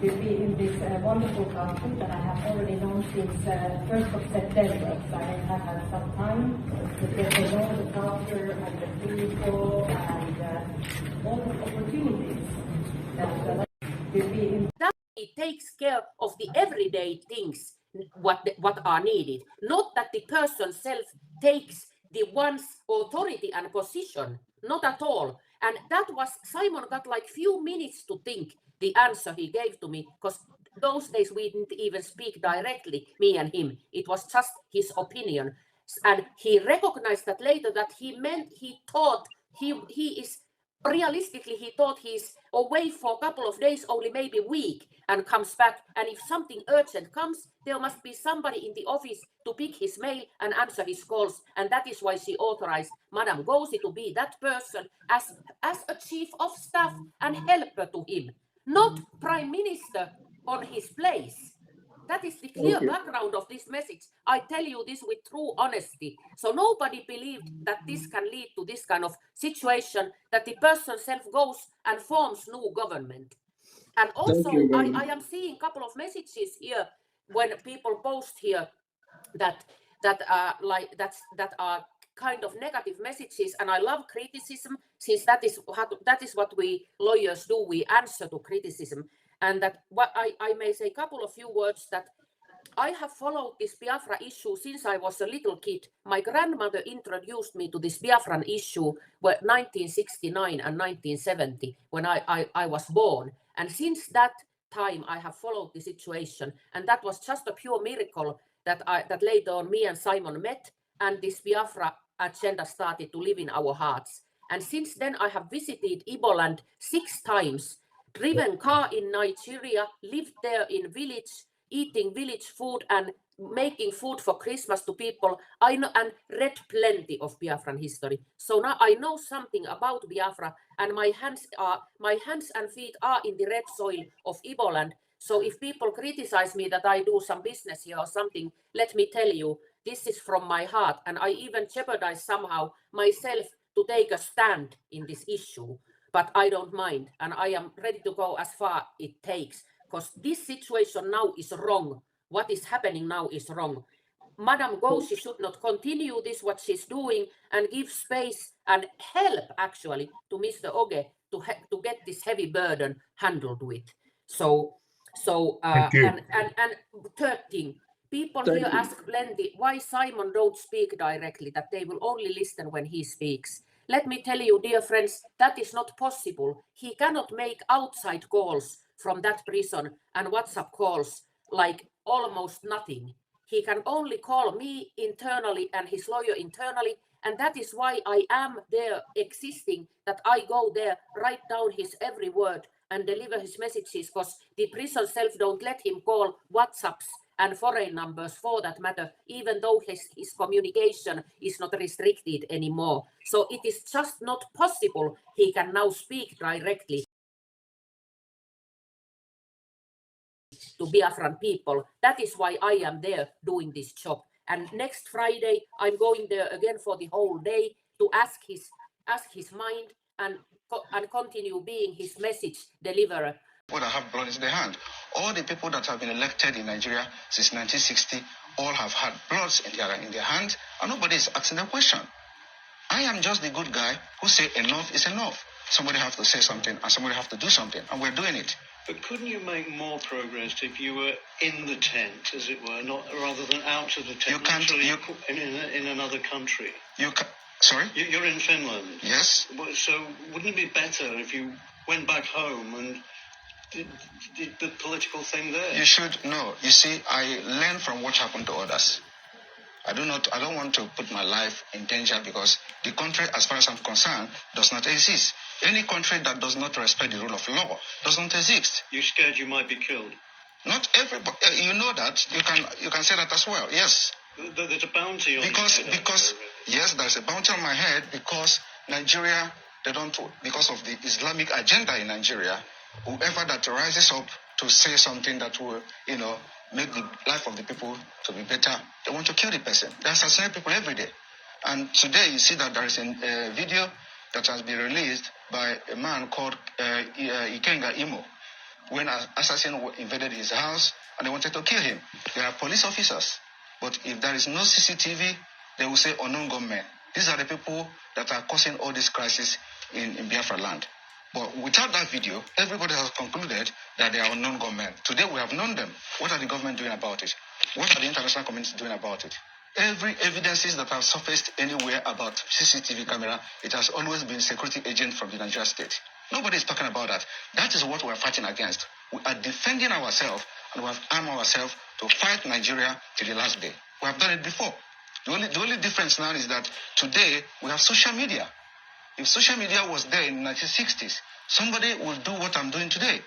to be in this wonderful country that I have already known since 1st of September. So I have had some time to get to know the culture and the people and all the opportunities that to be in. That it takes care of the everyday things what are needed, not that the person self takes the one's authority and position, not at all. And that was, Simon got like few minutes to think the answer he gave to me, because those days we didn't even speak directly, me and him. It was just his opinion. And he recognized that later, that he thought he is, realistically, he thought he's away for a couple of days, only maybe a week, and comes back. And if something urgent comes, there must be somebody in the office to pick his mail and answer his calls. And that is why she authorized Madame Gosi to be that person as a chief of staff and helper to him, not prime minister on his place. That is the clear background of this message. I tell you this with true honesty. So nobody believed that this can lead to this kind of situation, that the person self goes and forms new government. And also, I am seeing a couple of messages here when people post here that are kind of negative messages, and I love criticism, since that is what we lawyers do. We answer to criticism. And that what I may say a couple of few words, that I have followed this Biafra issue since I was a little kid. My grandmother introduced me to this Biafran issue 1969 and 1970 when I was born. And since that time I have followed the situation, and that was just a pure miracle that later on me and Simon met, and this Biafra agenda started to live in our hearts. And since then I have visited Iboland 6 times, driven car in Nigeria, lived there in village, eating village food and making food for Christmas to people. I know, and read plenty of Biafran history. So now I know something about Biafra, and my hands and feet are in the red soil of Iboland. So if people criticize me that I do some business here or something, let me tell you, this is from my heart, and I even jeopardize somehow myself to take a stand in this issue. But I don't mind, and I am ready to go as far it takes, because this situation now is wrong. What is happening now is wrong. Madame Gosi should not continue this, what she's doing, and give space and help, actually, to Mr. Oge to get this heavy burden handled with. And third thing, people here ask plenty, why Simon don't speak directly, that they will only listen when he speaks. Let me tell you, dear friends, that is not possible. He cannot make outside calls from that prison and WhatsApp calls like almost nothing. He can only call me internally and his lawyer internally, and that is why I am there existing, that I go there, write down his every word and deliver his messages, because the prison self don't let him call WhatsApps and foreign numbers for that matter, even though his communication is not restricted anymore. So it is just not possible he can now speak directly to Biafran people. That is why I am there doing this job. And next Friday, I'm going there again for the whole day to ask his mind and continue being his message deliverer. People that have blood in their hand. All the people that have been elected in Nigeria since 1960 all have had blood in their hand, and nobody is asking a question. I am just the good guy who say enough is enough. Somebody have to say something, and somebody have to do something, and we're doing it. But couldn't you make more progress if you were in the tent, as it were, not rather than out of the tent? You can't. In another country. Sorry? You're in Finland. Yes. So wouldn't it be better if you went back home and did the political thing there? You should know. You see, I learn from what happened to others. I don't want to put my life in danger, because the country, as far as I'm concerned, does not exist. Any country that does not respect the rule of law doesn't exist. You're scared you might be killed? Not everybody. You know that. You can say that as well. Yes. There's a bounty on because yes, there's a bounty on my head, because Nigeria, because of the Islamic agenda in Nigeria, whoever that rises up to say something that will, make the life of the people to be better, they want to kill the person. They assassinate people every day. And today you see that there is a video that has been released by a man called Ikenga Imo, when an assassin invaded his house and they wanted to kill him. There are police officers. But if there is no CCTV, they will say unknown gunmen. These are the people that are causing all this crisis in Biafra land. But without that video, everybody has concluded that they are unknown gunmen. Today we have known them. What are the government doing about it? What are the international community doing about it? Every evidences that have surfaced anywhere about CCTV camera, it has always been security agent from the Nigerian state. Nobody is talking about that. That is what we are fighting against. We are defending ourselves and we have armed ourselves to fight Nigeria till the last day. We have done it before. The only difference now is that today we have social media. If social media was there in the 1960s, somebody would do what I'm doing today.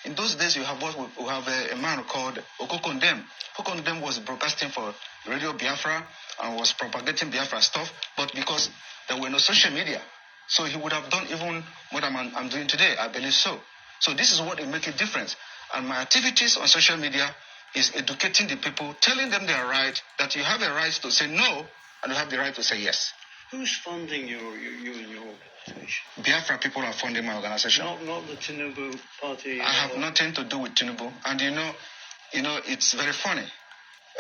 In those days, we have a man called Okokondem. Okokondem was broadcasting for Radio Biafra and was propagating Biafra stuff, but because there were no social media, so he would have done even what I'm doing today, I believe so. So this is what will make a difference. And my activities on social media is educating the people, telling them they are right, that you have a right to say no, and you have the right to say yes. Who's funding you and your organization? Biafra people are funding my organization. Not the Tinubu party. I have nothing to do with Tinubu. And you know, it's very funny.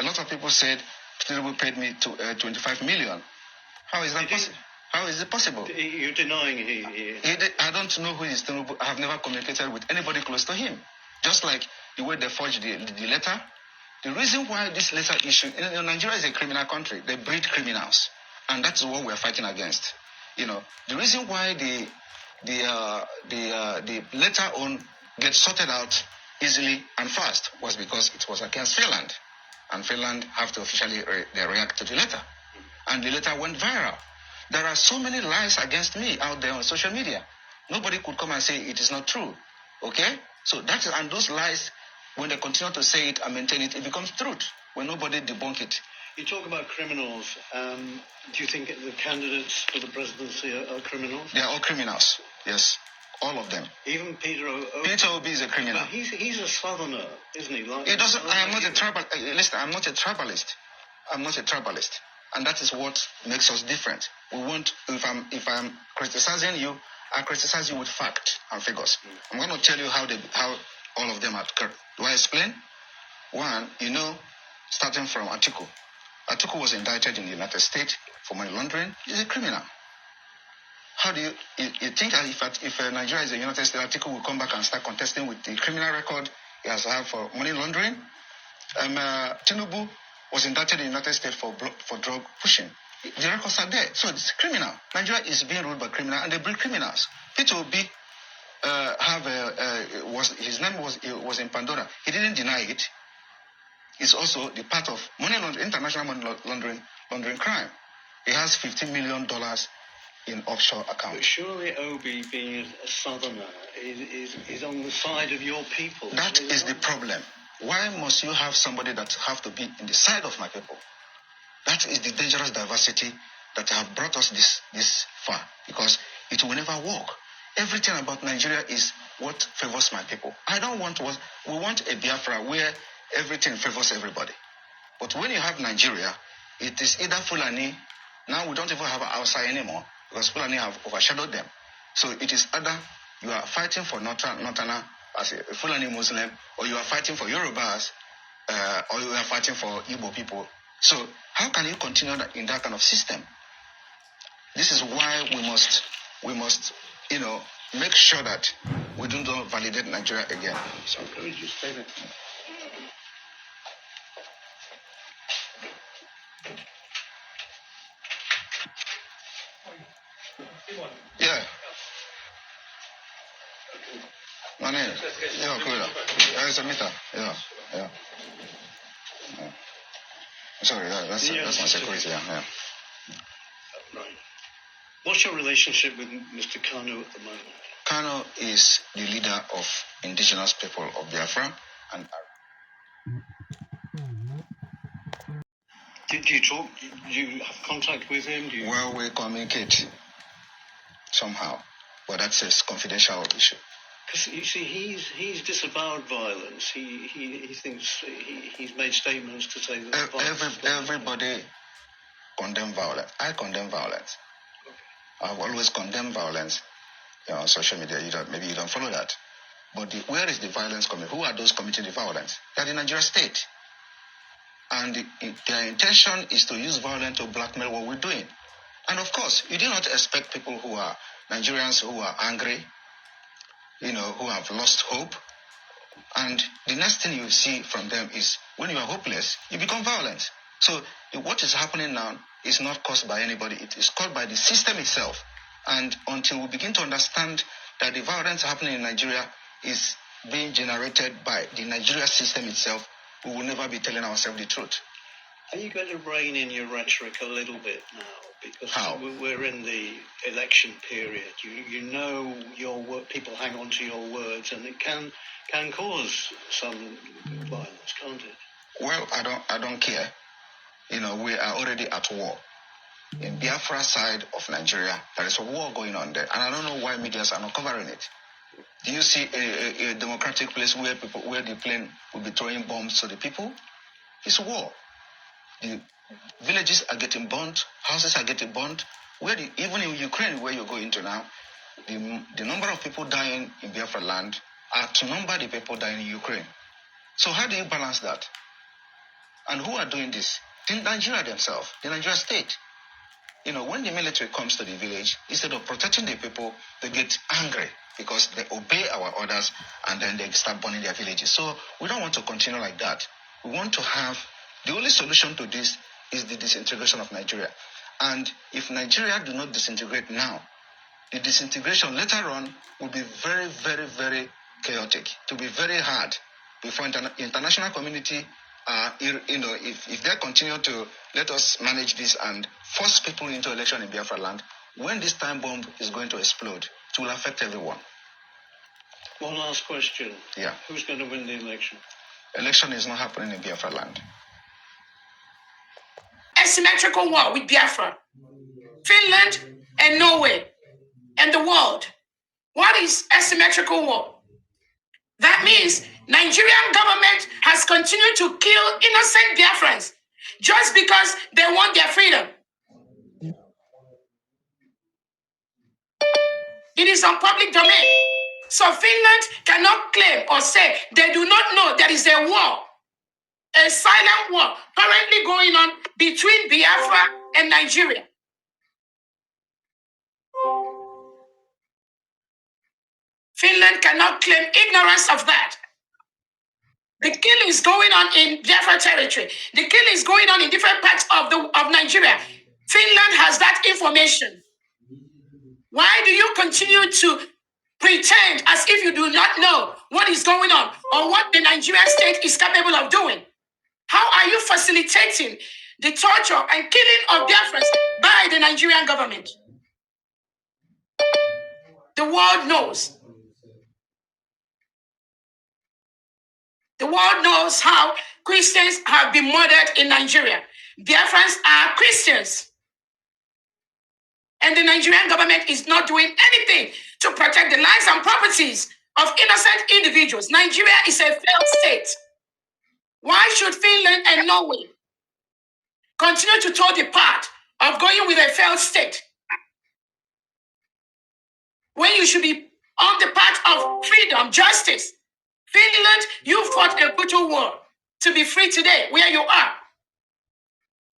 A lot of people said Tinubu paid me 25 million. How is that possible? How is it possible? You're denying I don't know who is Tinubu. I have never communicated with anybody close to him. Just like the way they forged the letter. The reason why this letter issue, Nigeria is a criminal country. They breed criminals. And that's what we're fighting against. The reason why the letter on gets sorted out easily and fast was because it was against Finland. And Finland have to officially react to the letter. And the letter went viral. There are so many lies against me out there on social media. Nobody could come and say it is not true. Okay? So and those lies, when they continue to say it and maintain it, it becomes truth when nobody debunk it. You talk about criminals. Do you think the candidates for the presidency are criminals? They are all criminals, yes. All of them. Even Peter Obi? Peter Obi is a criminal. But he's a southerner, isn't he? I am not a tribal. Listen, I'm not a tribalist. I'm not a tribalist. And that is what makes us different. If I'm criticizing you, I criticize you with fact and figures. I'm going to tell you how all of them are correct. Do I explain? One, starting from Atiku. Atiku was indicted in the United States for money laundering. He's a criminal. How do you think that if Nigeria is a United States, Atiku will come back and start contesting with the criminal record he has had for money laundering? Tinubu was indicted in the United States for drug pushing. The records are there. So it's criminal. Nigeria is being ruled by criminals, and they breed criminals. Peter Obi his name was in Pandora. He didn't deny it. It's also the part of international money laundering crime. He has $15 million in offshore accounts. But surely Obi, being a southerner, is on the side of your people. That is the problem. Why must you have somebody that have to be in the side of my people? That is the dangerous diversity that have brought us this far, because it will never work. Everything about Nigeria is what favors my people. We want a Biafra where everything favors everybody. But when you have Nigeria, it is either Fulani. Now we don't even have Hausa anymore because Fulani have overshadowed them. So it is either you are fighting for Northerner as a Fulani Muslim, or you are fighting for Yorubas, or you are fighting for Igbo people. So how can you continue in that kind of system? This is why we must make sure that we don't validate Nigeria again. So let me just say that. Yeah. My name. Yeah, cool. It's a meter. Yeah. Sorry, that's my security. Yeah. Right. What's your relationship with Mr. Kanu at the moment? Kanu is the leader of indigenous people of Biafra, and Do you talk? Do you have contact with him? Well, we communicate somehow, but that's a confidential issue. Because you see, he's disavowed violence. He thinks he's made statements to say that everybody condemn violence. I condemn violence. Okay. I've always condemned violence on social media. Maybe you don't follow that, But where is the violence coming? Who are those committing the violence? They are the Nigerian state. And their intention is to use violence to blackmail what we're doing. And of course, you do not expect people who are Nigerians who are angry, who have lost hope. And the next thing you see from them is when you are hopeless, you become violent. So what is happening now is not caused by anybody. It is caused by the system itself. And until we begin to understand that the violence happening in Nigeria is being generated by the Nigeria system itself, we will never be telling ourselves the truth. Are you going to rein in your rhetoric a little bit now? Because How? We're in the election period. You know people hang on to your words, and it can cause some violence, can't it? Well, I don't care. We are already at war. In Biafra side of Nigeria, there is a war going on there, and I don't know why medias are not covering it. Do you see a democratic place where the plane will be throwing bombs to the people? It's war. The villages are getting burnt, houses are getting burnt. Even in Ukraine, where you're going to now, the number of people dying in Biafra land outnumber the people dying in Ukraine. So how do you balance that? And who are doing this? The Nigeria themselves, the Nigeria state. When the military comes to the village, instead of protecting the people, they get angry because they obey our orders and then they start burning their villages. So we don't want to continue like that. We want to have, the only solution to this is the disintegration of Nigeria. And if Nigeria do not disintegrate now, the disintegration later on will be very, very, very chaotic. To be very hard before international community, if they continue to let us manage this and force people into election in Biafra land, when this time bomb is going to explode, it will affect everyone. One last question. Yeah. Who's going to win the election? Election is not happening in Biafra land. Asymmetrical war with Biafra, Finland and Norway, and the world. What is asymmetrical war? That means Nigerian government has continued to kill innocent Biafrans just because they want their freedom. It is on public domain. So Finland cannot claim or say they do not know there is a war, a silent war currently going on between Biafra and Nigeria. Finland cannot claim ignorance of that. The killings going on in Biafra territory, the killings going on in different parts of Nigeria. Finland has that information. Why do you continue to pretend as if you do not know what is going on or what the Nigerian state is capable of doing? How are you facilitating the torture and killing of Biafrans by the Nigerian government? The world knows. The world knows how Christians have been murdered in Nigeria. Biafrans are Christians. And the Nigerian government is not doing anything to protect the lives and properties of innocent individuals. Nigeria is a failed state. Why should Finland and Norway continue to toe the path of going with a failed state when you should be on the path of freedom, justice? Finland, you fought a brutal war to be free today where you are,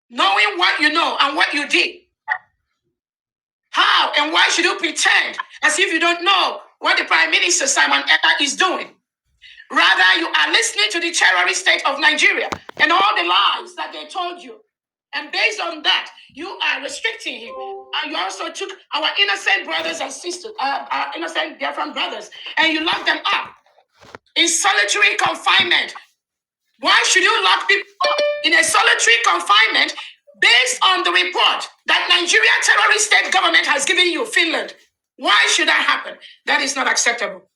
knowing what you know and what you did. How and why should you pretend as if you don't know what the Prime Minister Simon Ekpa is doing? Rather, you are listening to the terrorist state of Nigeria and all the lies that they told you. And based on that, you are restricting him. And you also took our innocent brothers and sisters, our innocent Biafran brothers, and you locked them up in solitary confinement. Why should you lock people up in a solitary confinement based on the report that Nigeria terrorist state government has given you, Finland? Why should that happen? That is not acceptable.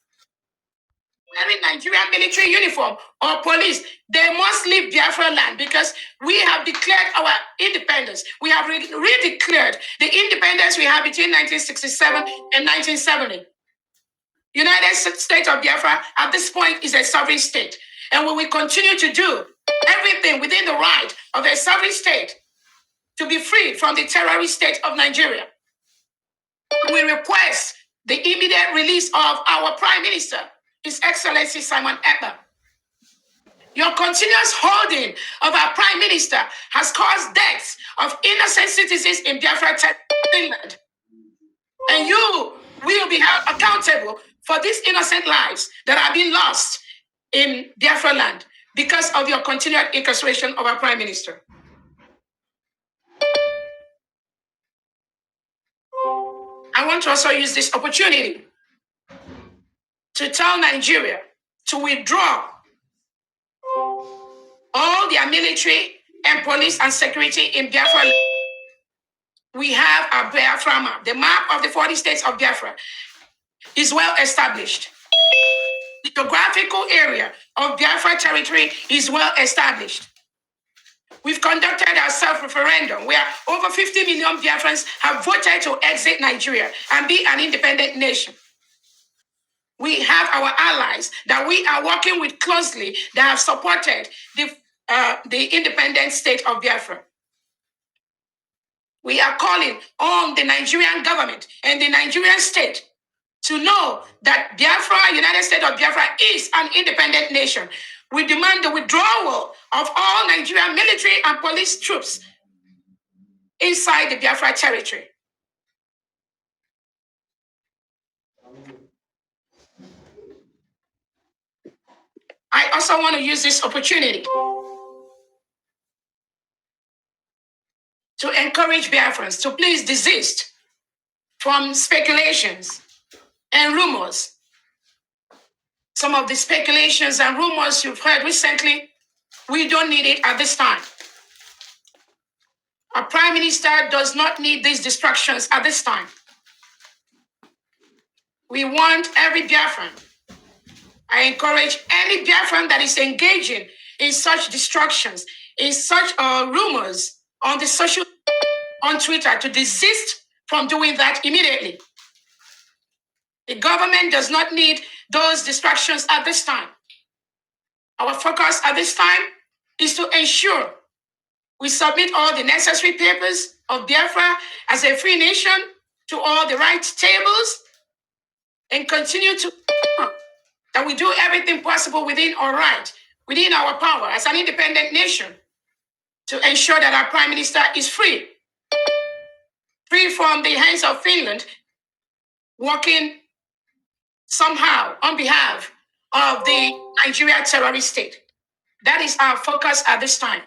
Wearing Nigerian military uniform or police, they must leave Biafra land because we have declared our independence. We have redeclared the independence we had between 1967 and 1970. United States of Biafra at this point is a sovereign state. And we will continue to do everything within the right of a sovereign state to be free from the terrorist state of Nigeria. We request the immediate release of our Prime Minister, His Excellency Simon Ekpa. Your continuous holding of our Prime Minister has caused deaths of innocent citizens in Biafra, Finland. And you will be held accountable for these innocent lives that are being lost in Biafra land because of your continued incarceration of our Prime Minister. I want to also use this opportunity to tell Nigeria to withdraw all their military and police and security in Biafra. We have a Biafra map. The map of the 40 states of Biafra is well established. The geographical area of Biafra territory is well established. We've conducted our self-referendum where over 50 million Biafrans have voted to exit Nigeria and be an independent nation. We have our allies that we are working with closely that have supported the independent state of Biafra. We are calling on the Nigerian government and the Nigerian state to know that Biafra, United States of Biafra, is an independent nation. We demand the withdrawal of all Nigerian military and police troops inside the Biafra territory. I also want to use this opportunity to encourage Biafrans to please desist from speculations and rumors. Some of the speculations and rumors you've heard recently, we don't need it at this time. Our Prime Minister does not need these distractions at this time. We want every Biafran. I encourage any Biafran that is engaging in such distractions, in such rumors on Twitter to desist from doing that immediately. The government does not need those distractions at this time. Our focus at this time is to ensure we submit all the necessary papers of Biafra as a free nation to all the right tables and continue to that we do everything possible within our right, within our power as an independent nation to ensure that our Prime Minister is free from the hands of Finland, working somehow on behalf of the Nigerian terrorist state. That is our focus at this time.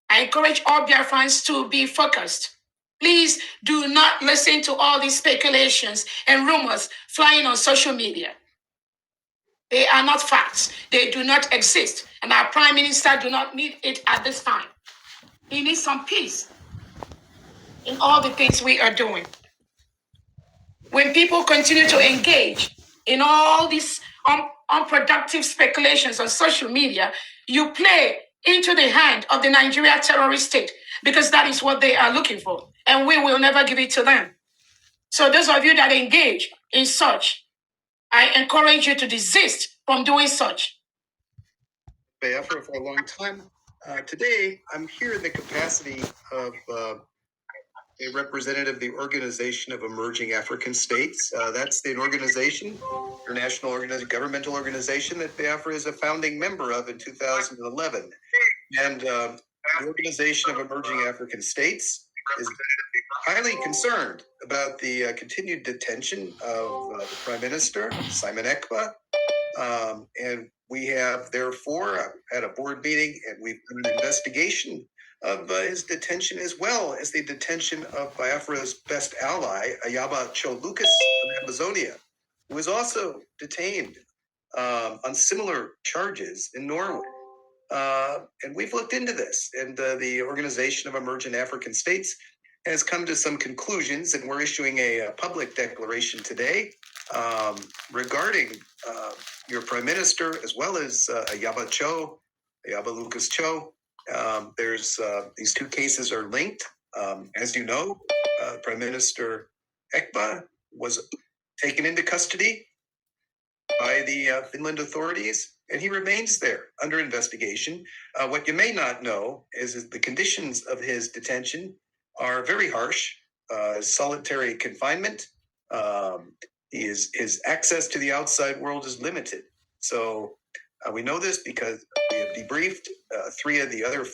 I encourage all Biafrans to be focused. Please do not listen to all these speculations and rumors flying on social media. They are not facts. They do not exist. And our Prime Minister do not need it at this time. He needs some peace in all the things we are doing. When people continue to engage in all these unproductive speculations on social media, you play into the hand of the Nigeria terrorist state because that is what they are looking for. And we will never give it to them. So those of you that engage in such, I encourage you to desist from doing such. Biafra for a long time. Today, I'm here in the capacity of a representative of the Organization of Emerging African States. That's an organization, international governmental organization that Biafra is a founding member of in 2011. And the Organization of Emerging African States is highly concerned about the continued detention of the Prime Minister, Simon Ekpa. And we have, therefore, had a board meeting and we've done an investigation of his detention as well as the detention of Biafra's best ally, Ayaba Cho Lucas of Amazonia, who was also detained on similar charges in Norway. And we've looked into this, and the Organization of Emerging African States has come to some conclusions, and we're issuing a public declaration today regarding your Prime Minister, as well as Ayaba Lucas Cho. There's these two cases are linked. As you know, Prime Minister Ekpa was taken into custody by the Finland authorities, and he remains there under investigation. What you may not know is the conditions of his detention are very harsh. Solitary confinement. His access to the outside world is limited. So we know this because we have debriefed 3 of the other